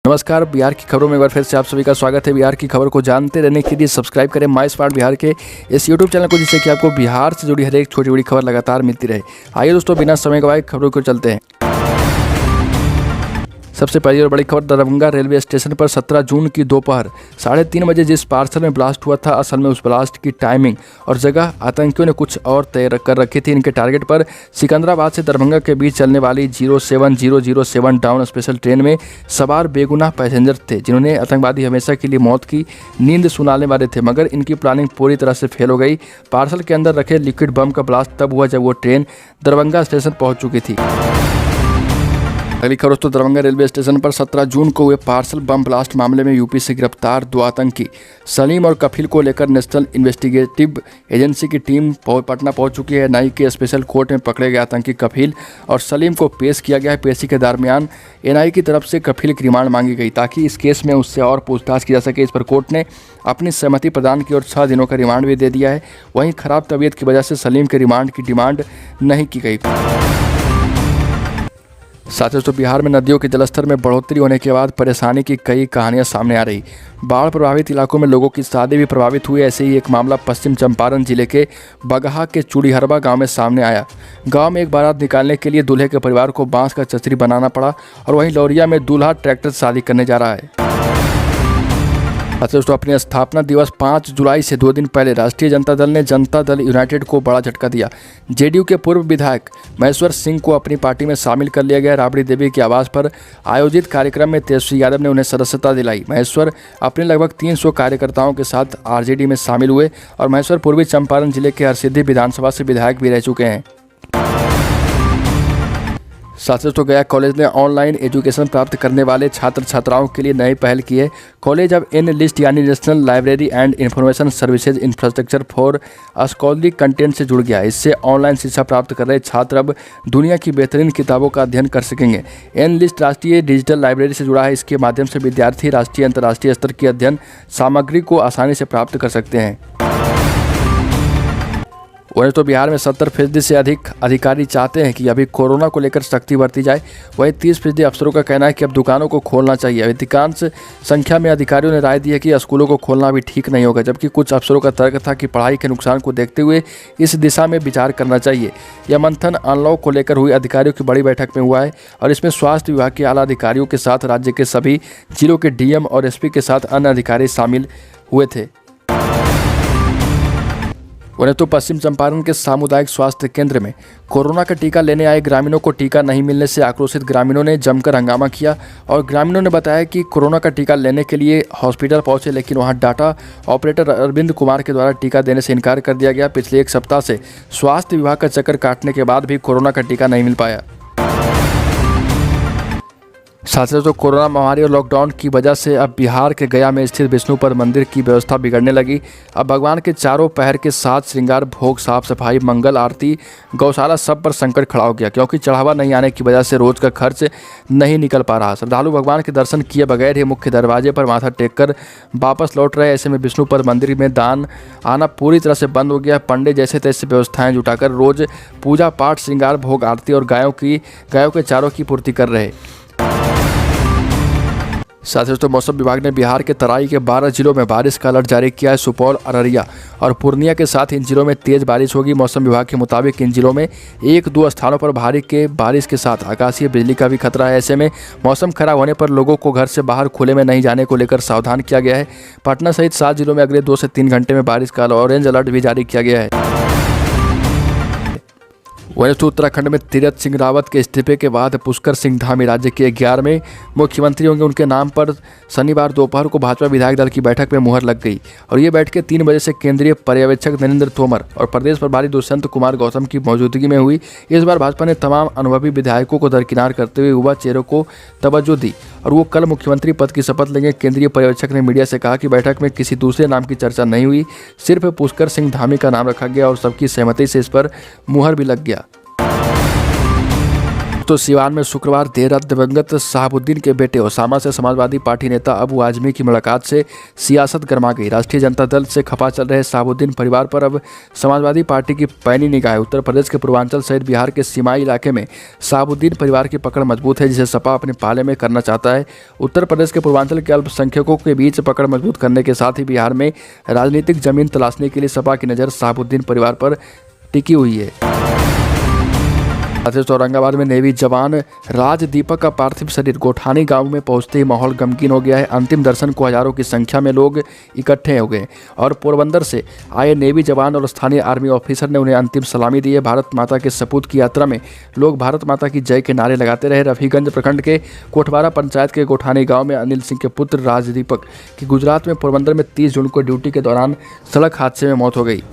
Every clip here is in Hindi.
नमस्कार, बिहार की खबरों में एक बार फिर से आप सभी का स्वागत है। बिहार की खबर को जानते रहने के लिए सब्सक्राइब करें माय स्मार्ट बिहार के इस यूट्यूब चैनल को, जिससे कि आपको बिहार से जुड़ी हर एक छोटी बड़ी खबर लगातार मिलती रहे। आइए दोस्तों, बिना समय गवाए खबरों को चलते हैं। सबसे पहली और बड़ी खबर, दरभंगा रेलवे स्टेशन पर 17 जून की दोपहर 3:30 बजे जिस पार्सल में ब्लास्ट हुआ था, असल में उस ब्लास्ट की टाइमिंग और जगह आतंकियों ने कुछ और तय कर रखी थी। इनके टारगेट पर सिकंदराबाद से दरभंगा के बीच चलने वाली 07007 डाउन स्पेशल ट्रेन में सवार बेगुनाह पैसेंजर थे, जिन्होंने आतंकवादी हमेशा के लिए मौत की नींद सुनाने वाले थे, मगर इनकी प्लानिंग पूरी तरह से फेल हो गई। पार्सल के अंदर रखे लिक्विड बम का ब्लास्ट तब हुआ जब वो ट्रेन दरभंगा स्टेशन पहुंच चुकी थी। अगली खबर दोस्तों, दरभंगा रेलवे स्टेशन पर 17 जून को हुए पार्सल बम ब्लास्ट मामले में यूपी से गिरफ्तार 2 आतंकी सलीम और कफील को लेकर नेशनल इन्वेस्टिगेटिव एजेंसी की टीम पटना पहुंच चुकी है। एनआईए के स्पेशल कोर्ट में पकड़े गए आतंकी कफील और सलीम को पेश किया गया है। पेशी के दरमियान एनआईए की तरफ से कफील की रिमांड मांगी गई ताकि इस केस में उससे और पूछताछ की जा सके। इस पर कोर्ट ने अपनी सहमति प्रदान की और 6 दिनों का रिमांड भी दे दिया है। वहीं खराब तबीयत की वजह से सलीम के रिमांड की डिमांड नहीं की गई। साथ ही दोस्तों, बिहार में नदियों के जलस्तर में बढ़ोतरी होने के बाद परेशानी की कई कहानियां सामने आ रही। बाढ़ प्रभावित इलाकों में लोगों की शादी भी प्रभावित हुई। ऐसे ही एक मामला पश्चिम चंपारण जिले के बगहा के चूड़ीहरबा गांव में सामने आया। गांव में एक बारात निकालने के लिए दूल्हे के परिवार को बांस का चचरी बनाना पड़ा और वहीं लौरिया में दूल्हा ट्रैक्टर से शादी करने जा रहा है। दोस्तों, अपने स्थापना दिवस 5 जुलाई से 2 दिन पहले राष्ट्रीय जनता दल ने जनता दल यूनाइटेड को बड़ा झटका दिया। जेडीयू के पूर्व विधायक महेश्वर सिंह को अपनी पार्टी में शामिल कर लिया गया। राबड़ी देवी के आवास पर आयोजित कार्यक्रम में तेजस्वी यादव ने उन्हें सदस्यता दिलाई। महेश्वर अपने लगभग 300 कार्यकर्ताओं के साथ आरजेडी में शामिल हुए और महेश्वर पूर्वी चंपारण जिले के हरसिद्धि विधानसभा से विधायक भी रह चुके हैं। साथ ही दोस्तों, गया कॉलेज ने ऑनलाइन एजुकेशन प्राप्त करने वाले छात्र छात्राओं के लिए नई पहल की है। कॉलेज अब इन लिस्ट यानी national library and information services infrastructure for scholarly content से जुड़ गया। इससे ऑनलाइन शिक्षा प्राप्त कर रहे छात्र अब दुनिया की बेहतरीन किताबों का अध्ययन कर सकेंगे। एन लिस्ट राष्ट्रीय डिजिटल लाइब्रेरी से जुड़ा है। इसके माध्यम से विद्यार्थी राष्ट्रीय अंतर्राष्ट्रीय स्तर की अध्ययन सामग्री को आसानी से प्राप्त कर सकते हैं। वहीं तो बिहार में 70% से अधिक अधिकारी चाहते हैं कि अभी कोरोना को लेकर सख्ती बरती जाए। वहीं 30% अफसरों का कहना है कि अब दुकानों को खोलना चाहिए। अधिकांश संख्या में अधिकारियों ने राय दी है कि स्कूलों को खोलना भी ठीक नहीं होगा, जबकि कुछ अफसरों का तर्क था कि पढ़ाई के नुकसान को देखते हुए इस दिशा में विचार करना चाहिए। यह मंथन अनलॉक को लेकर हुई अधिकारियों की बड़ी बैठक में हुआ है और इसमें स्वास्थ्य विभाग के आला अधिकारियों के साथ राज्य के सभी जिलों के डीएम और एसपी के साथ अन्य अधिकारी शामिल हुए थे। उन्हें तो पश्चिम चंपारण के सामुदायिक स्वास्थ्य केंद्र में कोरोना का टीका लेने आए ग्रामीणों को टीका नहीं मिलने से आक्रोशित ग्रामीणों ने जमकर हंगामा किया और ग्रामीणों ने बताया कि कोरोना का टीका लेने के लिए हॉस्पिटल पहुंचे, लेकिन वहां डाटा ऑपरेटर अरविंद कुमार के द्वारा टीका देने से इनकार कर दिया गया। पिछले 1 सप्ताह से स्वास्थ्य विभाग का चक्कर काटने के बाद भी कोरोना का टीका नहीं मिल पाया। साथ ही तो कोरोना महामारी और लॉकडाउन की वजह से अब बिहार के गया में स्थित विष्णुपद मंदिर की व्यवस्था बिगड़ने लगी। अब भगवान के चारों पहर के साथ श्रृंगार, भोग, साफ सफाई, मंगल आरती, गौशाला सब पर संकट खड़ा हो गया, क्योंकि चढ़ावा नहीं आने की वजह से रोज का खर्च नहीं निकल पा रहा। श्रद्धालु भगवान के दर्शन किए बगैर ही मुख्य दरवाजे पर माथा टेक कर वापस लौट रहे। ऐसे में विष्णुपद मंदिर में दान आना पूरी तरह से बंद हो गया। पंडित जैसे तैसे व्यवस्थाएं जुटाकर रोज पूजा पाठ, श्रृंगार, भोग, आरती और गायों के चारों की पूर्ति कर रहे। साथ ही दोस्तों, मौसम विभाग ने बिहार के तराई के 12 जिलों में बारिश का अलर्ट जारी किया है। सुपौल, अररिया और पूर्णिया के साथ इन जिलों में तेज बारिश होगी। मौसम विभाग के मुताबिक इन जिलों में 1-2 स्थानों पर भारी बारिश के साथ आकाशीय बिजली का भी खतरा है। ऐसे में मौसम खराब होने पर लोगों को घर से बाहर खुले में नहीं जाने को लेकर सावधान किया गया है। पटना सहित 7 जिलों में अगले 2 से 3 घंटे में बारिश का ऑरेंज अलर्ट भी जारी किया गया है। वहीं उत्तराखंड में तीरथ सिंह रावत के इस्तीफे के बाद पुष्कर सिंह धामी राज्य के 11वें मुख्यमंत्री होंगे। उनके नाम पर शनिवार दोपहर को भाजपा विधायक दल की बैठक में मुहर लग गई और ये बैठकें 3 बजे से केंद्रीय पर्यवेक्षक नरेंद्र तोमर और प्रदेश प्रभारी दुष्यंत कुमार गौतम की मौजूदगी में हुई। इस बार भाजपा ने तमाम अनुभवी विधायकों को दरकिनार करते हुए युवा चेहरों को तवज्जो दी और वो कल मुख्यमंत्री पद की शपथ लेंगे। केंद्रीय पर्यवेक्षक ने मीडिया से कहा कि बैठक में किसी दूसरे नाम की चर्चा नहीं हुई, सिर्फ पुष्कर सिंह धामी का नाम रखा गया और सबकी सहमति से इस पर मुहर भी लग गया। दोस्तों सिवान में शुक्रवार देर रात दिवंगत शहाबुद्दीन के बेटे ओसामा से समाजवादी पार्टी नेता अबू आजमी की मुलाकात से सियासत गर्मा गई। राष्ट्रीय जनता दल से खफा चल रहे शहाबुद्दीन परिवार पर अब समाजवादी पार्टी की पैनी निगाह है। उत्तर प्रदेश के पूर्वांचल सहित बिहार के सीमाई इलाके में शहाबुद्दीन परिवार की पकड़ मजबूत है, जिसे सपा अपने पाले में करना चाहता है। उत्तर प्रदेश के पूर्वांचल के अल्पसंख्यकों के बीच पकड़ मजबूत करने के साथ ही बिहार में राजनीतिक जमीन तलाशने के लिए सपा की नज़र शहाबुद्दीन परिवार पर टिकी हुई है। औरंगाबाद में नेवी जवान राज दीपक का पार्थिव शरीर गोठानी गांव में पहुंचते ही माहौल गमगीन हो गया है। अंतिम दर्शन को हजारों की संख्या में लोग इकट्ठे हो गए और पोरबंदर से आए नेवी जवान और स्थानीय आर्मी ऑफिसर ने उन्हें अंतिम सलामी दी है। भारत माता के सपूत की यात्रा में लोग भारत माता की जय के नारे लगाते रहे। रफीगंज प्रखंड के कोटवारा पंचायत के गोठानी गाँव में अनिल सिंह के पुत्र राज दीपक की गुजरात में पोरबंदर में 30 जून को ड्यूटी के दौरान सड़क हादसे में मौत हो गई।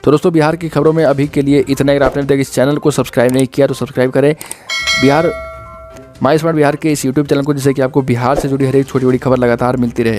तो दोस्तों बिहार की खबरों में अभी के लिए इतना ही। आपने तक इस चैनल को सब्सक्राइब नहीं किया तो सब्सक्राइब करें बिहार माई स्मार्ट बिहार के इस यूट्यूब चैनल को, जिससे कि आपको बिहार से जुड़ी हर एक छोटी बड़ी खबर लगातार मिलती रहे।